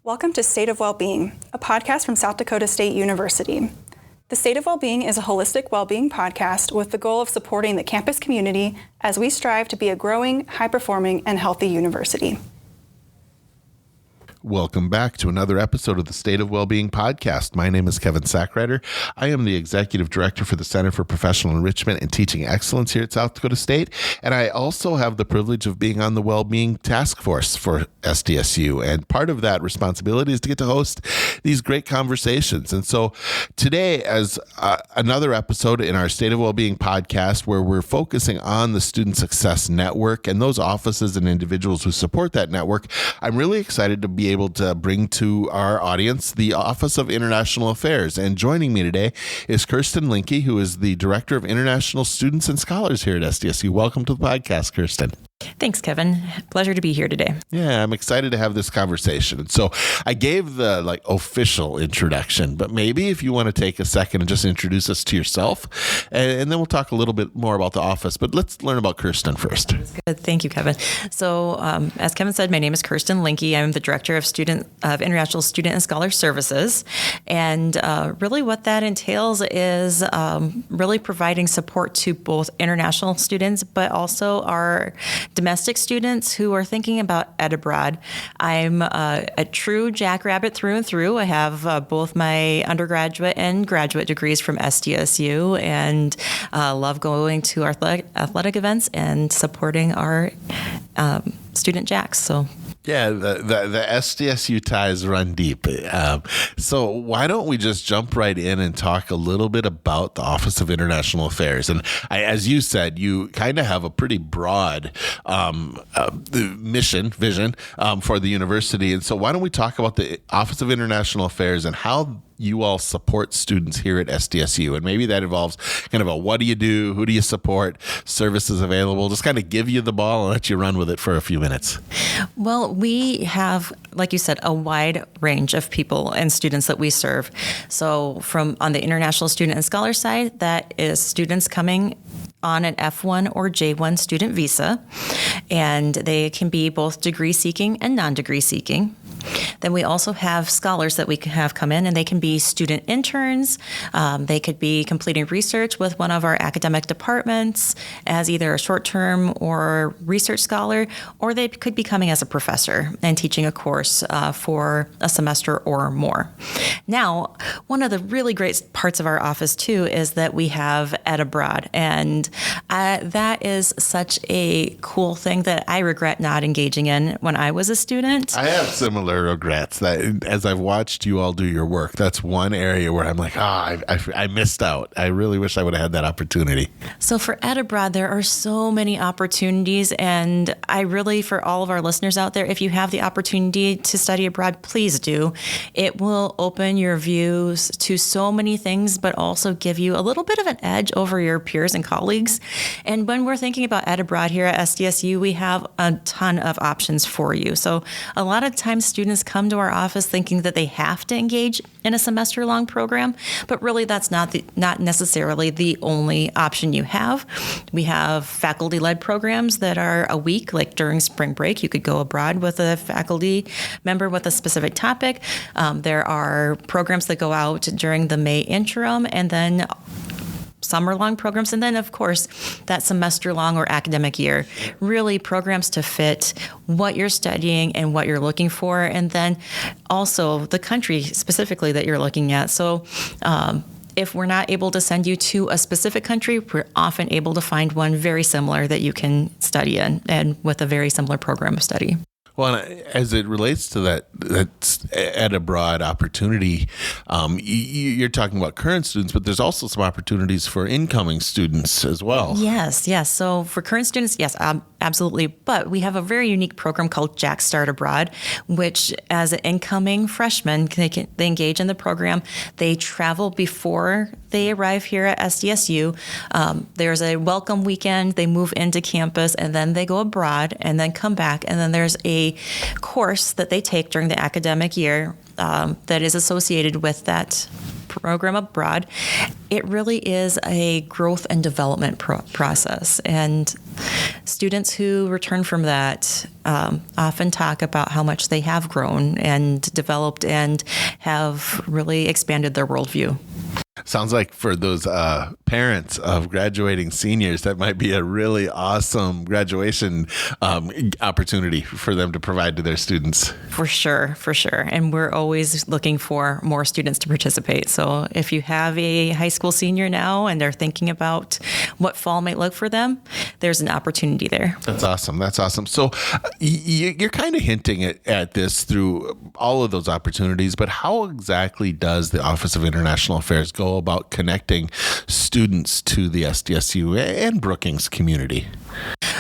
Welcome to State of Wellbeing, a podcast from South Dakota State University. The State of Wellbeing is a holistic well-being podcast with the goal of supporting the campus community as we strive to be a growing, high-performing, and healthy university. Welcome back to another episode of the State of Wellbeing podcast. My name is Kevin Sackreiter. I am the Executive Director for the Center for Professional Enrichment and Teaching Excellence here at South Dakota State. And I also have the privilege of being on the Wellbeing Task Force for SDSU. And part of that responsibility is to get to host these great conversations. And so today, as another episode in our State of Wellbeing podcast, where we're focusing on the Student Success Network and those offices and individuals who support that network, I'm really excited to be able to bring to our audience the Office of International Affairs. And joining me today is Kirsten Linke, who is the Director of International Students and Scholars here at SDSU. Welcome to the podcast, Kirsten. Thanks, Kevin. Pleasure to be here today. Yeah, I'm excited to have this conversation. And so I gave the official introduction, but maybe if you want to take a second and just introduce us to yourself, and then we'll talk a little bit more about the office. But let's learn about Kirsten first. Good. Thank you, Kevin. So as Kevin said, my name is Kirsten Linke. I'm the Director of International Student and Scholar Services. And really what that entails is really providing support to both international students, but also our domestic students who are thinking about ed abroad. I'm a true jackrabbit through and through. I have both my undergraduate and graduate degrees from SDSU and love going to our athletic events and supporting our student jacks. So. Yeah, the SDSU ties run deep. So why don't we just jump right in and talk a little bit about the Office of International Affairs? And as you said, you kind of have a pretty broad vision for the university. And so why don't we talk about the Office of International Affairs and how you all support students here at SDSU? And maybe that involves kind of a what do you do, who do you support, services available, just kind of give you the ball and let you run with it for a few minutes. Well, we have, like you said, a wide range of people and students that we serve. So from on the international student and scholar side, that is students coming on an F1 or J1 student visa, and they can be both degree seeking and non-degree seeking. Then we also have scholars that we can have come in, and they can be student interns. They could be completing research with one of our academic departments as either a short-term or research scholar, or they could be coming as a professor and teaching a course for a semester or more. Now, one of the really great parts of our office, too, is that we have ed abroad, and that is such a cool thing that I regret not engaging in when I was a student. I have similar regrets that as I've watched you all do your work, that's one area where I'm like, I missed out. I really wish I would have had that opportunity. So for ed abroad, there are so many opportunities, and I really, for all of our listeners out there, if you have the opportunity to study abroad, please do. It will open your views to so many things, but also give you a little bit of an edge over your peers and colleagues. And when we're thinking about ed abroad here at SDSU, we have a ton of options for you. So a lot of times students come to our office thinking that they have to engage in a semester-long program, but really that's not necessarily the only option you have. We have faculty-led programs that are a week, like during spring break. You could go abroad with a faculty member with a specific topic. There are programs that go out during the May interim, and then summer-long programs, and then, of course, that semester-long or academic year. Really programs to fit what you're studying and what you're looking for, and then also the country specifically that you're looking at. So if we're not able to send you to a specific country, we're often able to find one very similar that you can study in and with a very similar program of study. Well, as it relates to that ed abroad opportunity, you're talking about current students, but there's also some opportunities for incoming students as well. Yes. So for current students, yes, absolutely. But we have a very unique program called Jack Start Abroad, which as an incoming freshman, they engage in the program. They travel before they arrive here at SDSU. There's a welcome weekend. They move into campus, and then they go abroad and then come back. And then there's a course that they take during the academic year that is associated with that program abroad, it really is a growth and development process. And students who return from that often talk about how much they have grown and developed and have really expanded their worldview. Sounds like for those parents of graduating seniors, that might be a really awesome graduation opportunity for them to provide to their students. For sure. And we're always looking for more students to participate. So if you have a high school senior now and they're thinking about what fall might look for them, there's an opportunity there. That's awesome. So you're kind of hinting at this through all of those opportunities, but how exactly does the Office of International Affairs go about connecting students to the SDSU and Brookings community?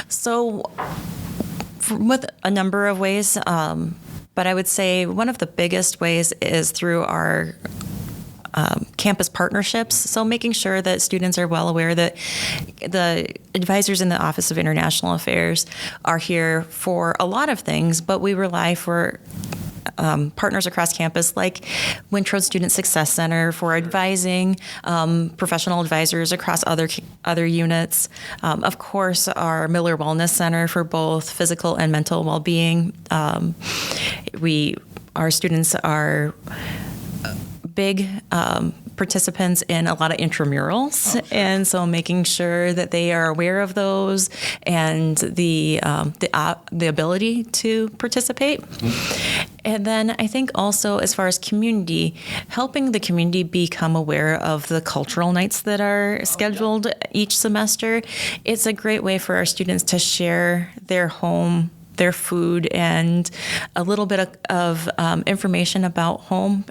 So with a number of ways, but I would say one of the biggest ways is through our campus partnerships. So making sure that students are well aware that the advisors in the Office of International Affairs are here for a lot of things, but we rely for partners across campus like Wintrode Student Success Center for advising, professional advisors across other units. Of course, our Miller Wellness Center for both physical and mental well-being. Our students are big participants in a lot of intramurals, and so making sure that they are aware of those and the ability to participate. And then I think also as far as community, helping the community become aware of the cultural nights that are scheduled each semester. It's a great way for our students to share their home, their food, and a little bit of information about home.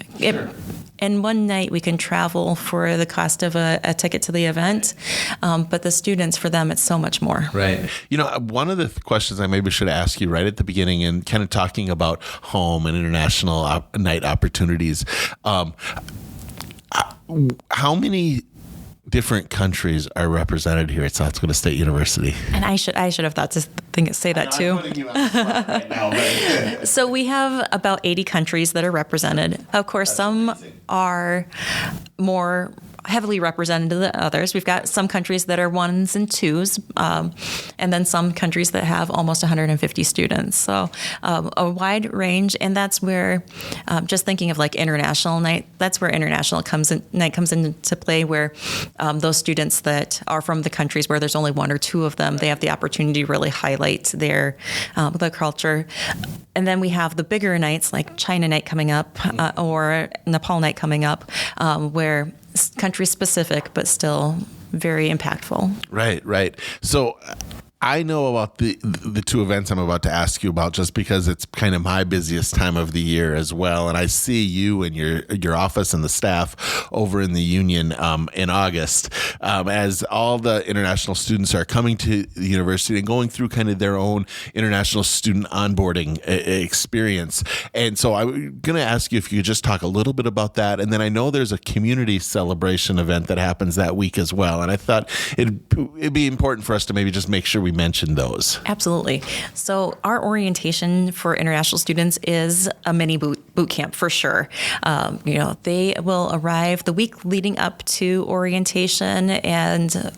And one night we can travel for the cost of a ticket to the event, but the students, for them, it's so much more. Right. One of the questions I maybe should ask you right at the beginning, and kind of talking about home and international night opportunities, how many different countries are represented here at South Dakota State University? And I should have thought to say that too. I'm putting you on the spot right now, but So we have about 80 countries that are represented. Of course, some are more heavily represented than others. We've got some countries that are ones and twos, and then some countries that have almost 150 students. So a wide range, and that's where, just thinking of like international night, that's where international night comes into play, where those students that are from the countries where there's only one or two of them, they have the opportunity to really highlight their culture. And then we have the bigger nights like China night coming up, or Nepal night coming up, where country specific, but still very impactful. Right. So I know about the two events I'm about to ask you about just because it's kind of my busiest time of the year as well. And I see you and your office and the staff over in the union in August as all the international students are coming to the university and going through kind of their own international student onboarding experience. And so I'm going to ask you if you could just talk a little bit about that. And then I know there's a community celebration event that happens that week as well. And I thought it'd be important for us to maybe just make sure we mention those. Absolutely. So our orientation for international students is a mini boot camp for sure. They will arrive the week leading up to orientation and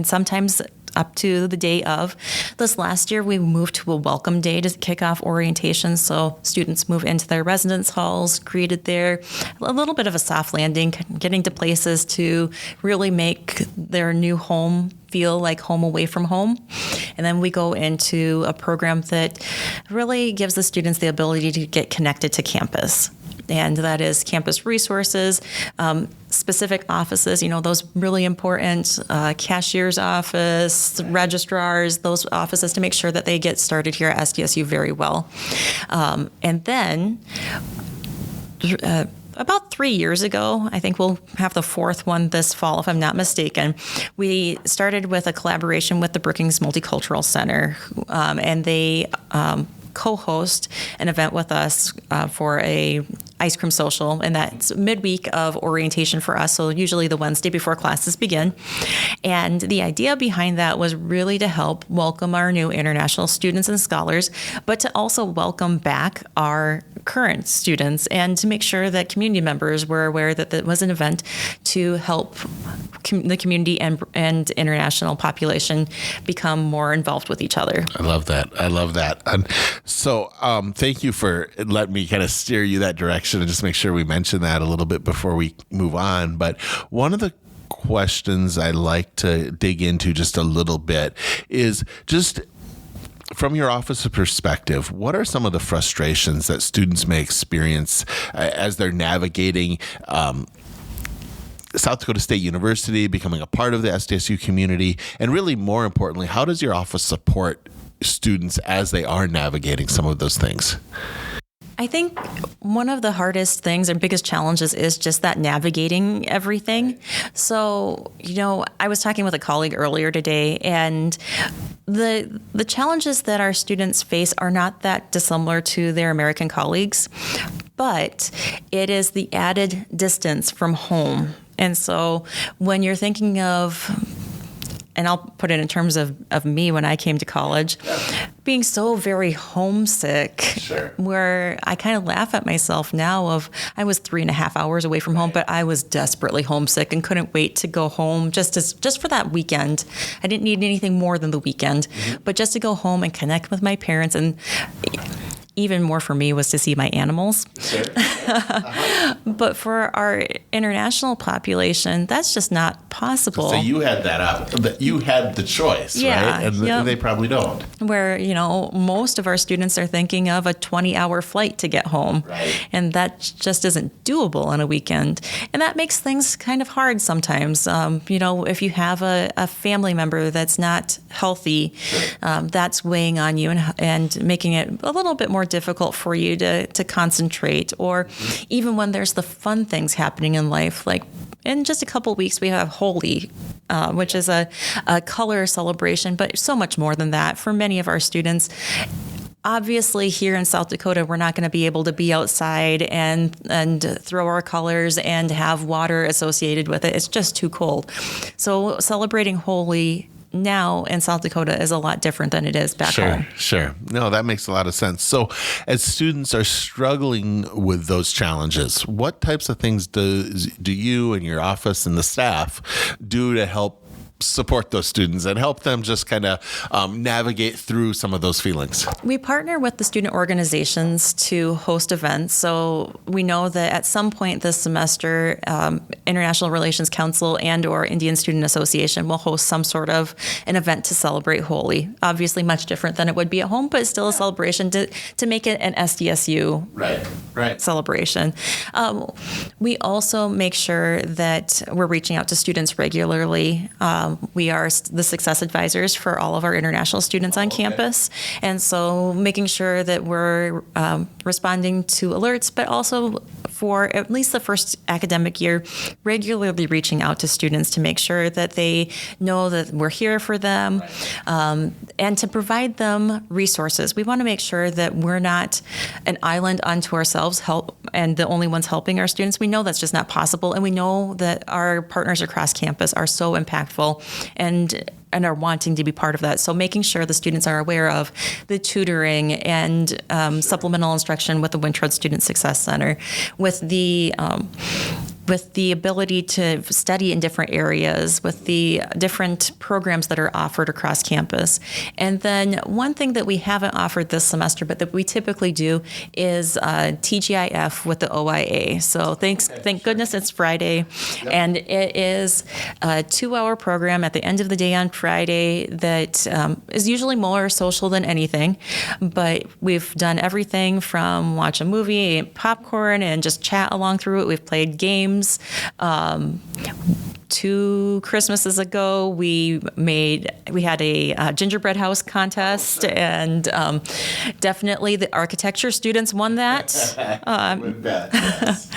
sometimes up to the day of. This last year, we moved to a welcome day to kick off orientation. So students move into their residence halls, greeted there, a little bit of a soft landing, getting to places to really make their new home feel like home away from home. And then we go into a program that really gives the students the ability to get connected to campus. And that is campus resources, specific offices, those really important cashier's office, registrars, those offices to make sure that they get started here at SDSU very well. And then about 3 years ago, I think we'll have the fourth one this fall, if I'm not mistaken, we started with a collaboration with the Brookings Multicultural Center, and they co-host an event with us for a ice cream social, and that's midweek of orientation for us, so usually the Wednesday before classes begin. And the idea behind that was really to help welcome our new international students and scholars, but to also welcome back our current students, and to make sure that community members were aware that that was an event to help the community and international population become more involved with each other. I love that. And so thank you for letting me kind of steer you that direction and just make sure we mention that a little bit before we move on. But one of the questions I like to dig into just a little bit is just from your office's perspective, what are some of the frustrations that students may experience as they're navigating South Dakota State University, becoming a part of the SDSU community, and really more importantly, how does your office support students as they are navigating some of those things? I think one of the hardest things and biggest challenges is just that navigating everything. So, I was talking with a colleague earlier today, and the challenges that our students face are not that dissimilar to their American colleagues, but it is the added distance from home. And so when you're thinking of, and I'll put it in terms of me when I came to college, being so very homesick, Sure. where I kind of laugh at myself now of I was 3.5 hours away from home, but I was desperately homesick and couldn't wait to go home just for that weekend. I didn't need anything more than the weekend, but just to go home and connect with my parents. And even more for me was to see my animals. Sure. But for our international population, that's just not possible. So you had that up. You had the choice, Yeah, right? And yep. they probably don't. Where, most of our students are thinking of a 20-hour flight to get home. Right. And that just isn't doable on a weekend. And that makes things kind of hard sometimes. If you have a family member that's not healthy, that's weighing on you and making it a little bit more difficult for you to concentrate. Or even when there's the fun things happening in life, like in just a couple of weeks, we have Holi, which is a color celebration, but so much more than that for many of our students. Obviously, here in South Dakota, we're not going to be able to be outside and throw our colors and have water associated with it. It's just too cold. So celebrating Holi now in South Dakota is a lot different than it is back home. Sure. No, that makes a lot of sense. So as students are struggling with those challenges, what types of things do you and your office and the staff do to help support those students and help them just kind of navigate through some of those feelings? We partner with the student organizations to host events. So we know that at some point this semester, International Relations Council and or Indian Student Association will host some sort of an event to celebrate Holi. Obviously much different than it would be at home, but still a celebration to make it an SDSU right. celebration. We also make sure that we're reaching out to students regularly. We are the success advisors for all of our international students on campus. And so making sure that we're responding to alerts, but also for at least the first academic year, regularly reaching out to students to make sure that they know that we're here for them, and to provide them resources. We want to make sure that we're not an island unto ourselves, and the only ones helping our students. We know that's just not possible, and we know that our partners across campus are so impactful and are wanting to be part of that. So making sure the students are aware of the tutoring and supplemental instruction with the Wintrod Student Success Center, with the ability to study in different areas, with the different programs that are offered across campus. And then one thing that we haven't offered this semester, but that we typically do, is TGIF with the OIA. So thank goodness it's Friday. Yep. And it is a 2-hour program at the end of the day on Friday that is usually more social than anything. But we've done everything from watch a movie, eat popcorn, and just chat along through it. We've played games. 2 Christmases ago, we had a gingerbread house contest, and definitely the architecture students won that. Would bet, yes.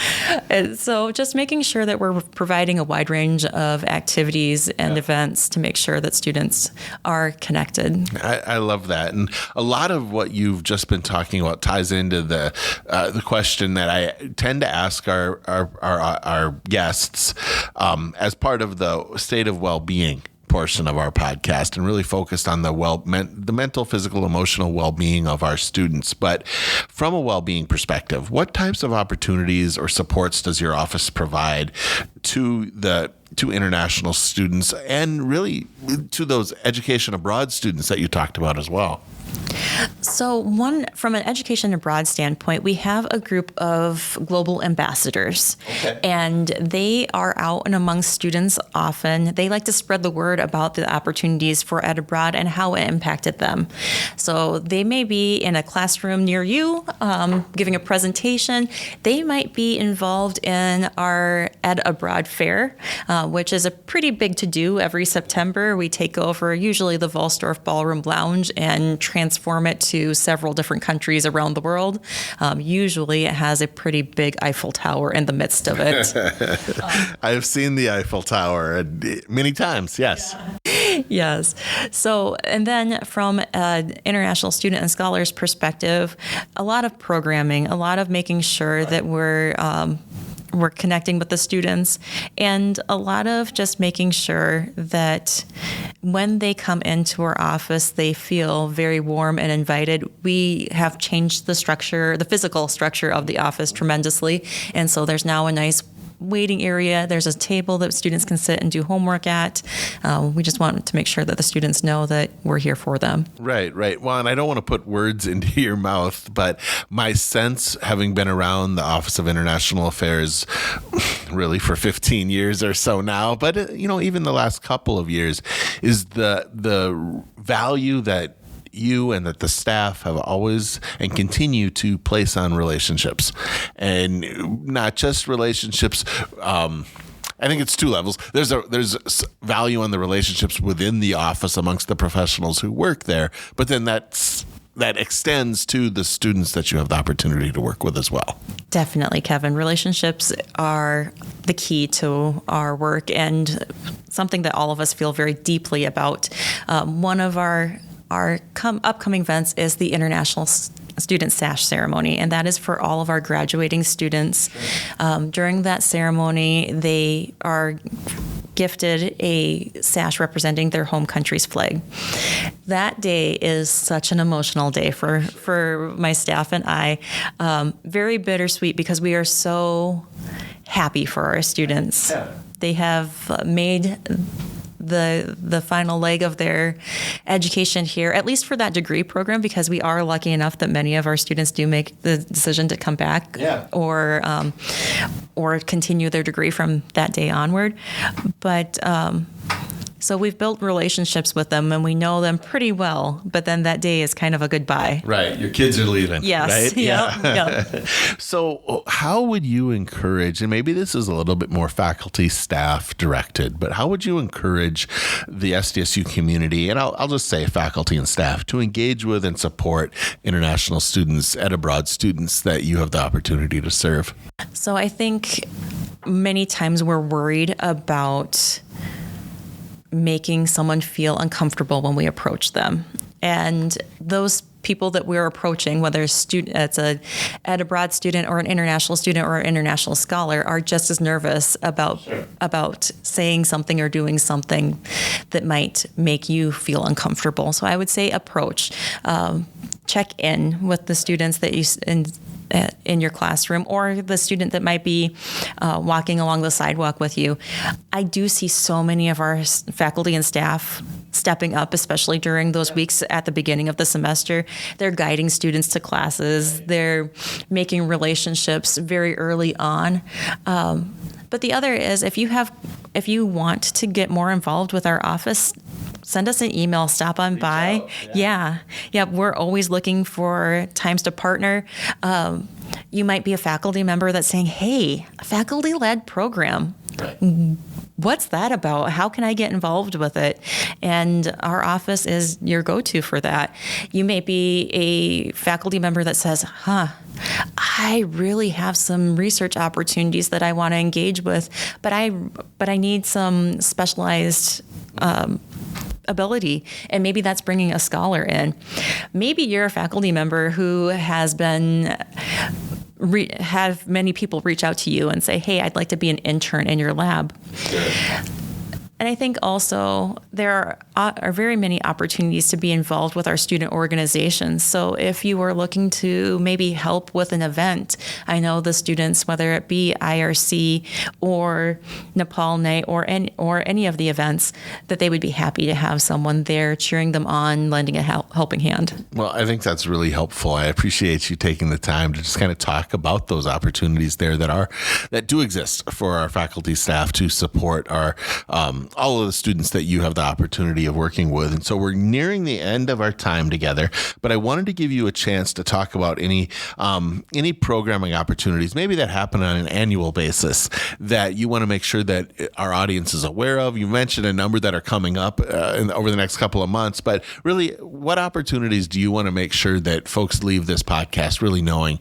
And so just making sure that we're providing a wide range of activities and events to make sure that students are connected. I love that. And a lot of what you've just been talking about ties into the question that I tend to ask our guests as part of the State of Wellbeing portion of our podcast and really focused on the mental, physical, emotional well-being of our students. But from a well-being perspective, what types of opportunities or supports does your office provide to international students and really to those education abroad students that you talked about as well? So from an education abroad standpoint, we have a group of global ambassadors, and they are out and among students often. They like to spread the word about the opportunities for ed abroad and how it impacted them. So they may be in a classroom near you, giving a presentation. They might be involved in our ed abroad fair, which is a pretty big to-do every September. We take over usually the Volsdorf Ballroom Lounge and transform it to several different countries around the world. Usually it has a pretty big Eiffel Tower in the midst of it. I've seen the Eiffel Tower many times, yes. Yeah. Yes. So, and then from an international student and scholars perspective, a lot of programming, a lot of making sure that we're connecting with the students, and a lot of just making sure that when they come into our office, they feel very warm and invited. We have changed the physical structure of the office tremendously. And so there's now a nice waiting area. There's a table that students can sit and do homework at. We just want to make sure that the students know that we're here for them. Right. Well, and I don't want to put words into your mouth, but my sense, having been around the Office of International Affairs really for 15 years or so now, but even the last couple of years, is the value that you and that the staff have always and continue to place on relationships, and not just relationships. I think it's two levels. There's value on the relationships within the office amongst the professionals who work there, but then that extends to the students that you have the opportunity to work with as well. Definitely, Kevin. Relationships are the key to our work and something that all of us feel very deeply about. One of our upcoming events is the International Student Sash Ceremony, and that is for all of our graduating students. During that ceremony, they are gifted a sash representing their home country's flag. That day is such an emotional day for my staff and I. Very bittersweet because we are so happy for our students. Yeah. They have made the final leg of their education here, at least for that degree program, because we are lucky enough that many of our students do make the decision to come back or continue their degree from that day onward. But so we've built relationships with them and we know them pretty well, but then that day is kind of a goodbye. Right. Your kids are leaving. Yes. Right? Yeah. So how would you encourage, and maybe this is a little bit more faculty staff directed, but how would you encourage the SDSU community, and I'll just say faculty and staff, to engage with and support international students, ed abroad students that you have the opportunity to serve? So I think many times we're worried about making someone feel uncomfortable when we approach them. And those people that we're approaching, whether it's a ed abroad student or an international student or an international scholar, are just as nervous about saying something or doing something that might make you feel uncomfortable. So I would say approach, check in with the students that you in your classroom, or the student that might be walking along the sidewalk with you. I do see so many of our faculty and staff stepping up, especially during those weeks at the beginning of the semester. They're guiding students to classes. They're making relationships very early on. But the other is, if you want to get more involved with our office, send us an email, stop on by. Yeah. We're always looking for times to partner. You might be a faculty member that's saying, hey, a faculty-led program. Right. What's that about? How can I get involved with it? And our office is your go-to for that. You may be a faculty member that says, I really have some research opportunities that I want to engage with, but I need some specialized ability, and maybe that's bringing a scholar in. Maybe you're a faculty member who has been have many people reach out to you and say, hey, I'd like to be an intern in your lab. Sure. And I think also there are very many opportunities to be involved with our student organizations. So if you are looking to maybe help with an event, I know the students, whether it be IRC or Nepal Night or any of the events, that they would be happy to have someone there cheering them on, lending a helping hand. Well, I think that's really helpful. I appreciate you taking the time to just kind of talk about those opportunities there that do exist for our faculty staff to support our all of the students that you have the opportunity of working with. And so we're nearing the end of our time together, but I wanted to give you a chance to talk about any programming opportunities, maybe that happen on an annual basis, that you want to make sure that our audience is aware of. You mentioned a number that are coming up over the next couple of months, but really, what opportunities do you want to make sure that folks leave this podcast really knowing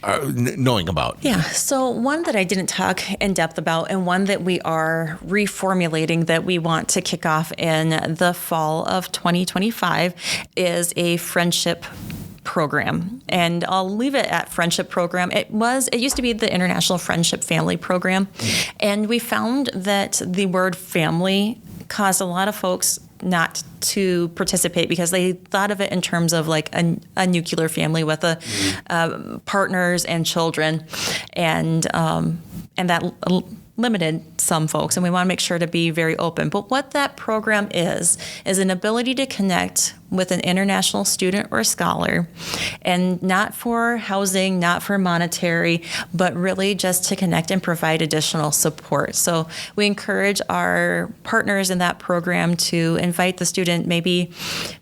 about? Yeah. So one that I didn't talk in depth about, and one that we are reformulating that we want to kick off in the fall of 2025, is a friendship program. And I'll leave it at friendship program. It used to be the International Friendship Family Program. And we found that the word family caused a lot of folks not to participate because they thought of it in terms of like a nuclear family with partners and children, and that limited some folks, and we want to make sure to be very open. But what that program is an ability to connect with an international student or scholar, and not for housing, not for monetary, but really just to connect and provide additional support. So we encourage our partners in that program to invite the student. Maybe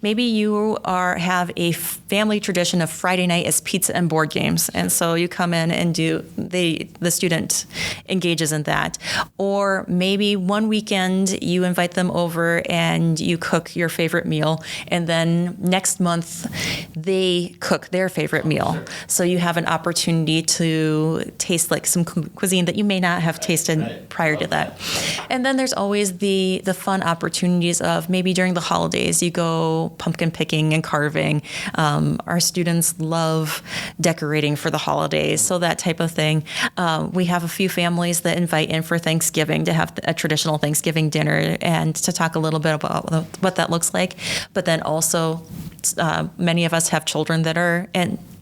you have a family tradition of Friday night is pizza and board games, and so you come in and the student engages in that. Or maybe one weekend you invite them over and you cook your favorite meal, and then next month they cook their favorite meal. So you have an opportunity to taste like some cuisine that you may not have tasted prior to that. And then there's always the fun opportunities of maybe during the holidays you go pumpkin picking and carving. Our students love decorating for the holidays, so that type of thing. We have a few families that invite in for Thanksgiving to have a traditional Thanksgiving dinner and to talk a little bit about what that looks like. But then also many of us have children that are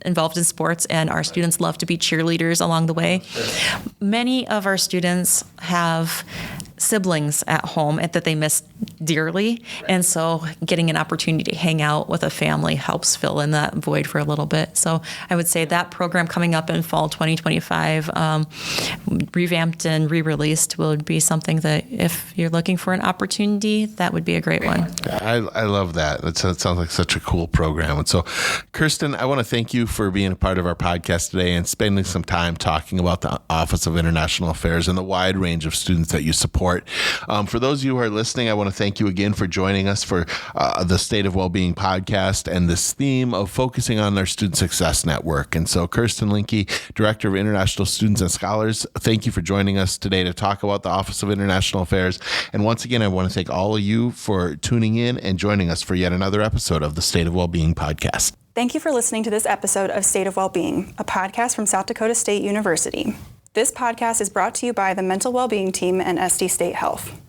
involved in sports, and our students love to be cheerleaders along the way. Many of our students have siblings at home that they miss dearly, and so getting an opportunity to hang out with a family helps fill in that void for a little bit. So I would say that program coming up in fall 2025, revamped and re-released, will be something that if you're looking for an opportunity, that would be a great one. I love that. That sounds like such a cool program. And so, Kirsten, I want to thank you for being a part of our podcast today and spending some time talking about the Office of International Affairs and the wide range of students that you support. For those of you who are listening, I want to thank you again for joining us for the State of Wellbeing podcast and this theme of focusing on our Student Success Network. And so, Kirsten Linke, Director of International Students and Scholars, thank you for joining us today to talk about the Office of International Affairs. And once again, I want to thank all of you for tuning in and joining us for yet another episode of the State of Wellbeing podcast. Thank you for listening to this episode of State of Wellbeing, a podcast from South Dakota State University. This podcast is brought to you by the Mental Wellbeing Team and SD State Health.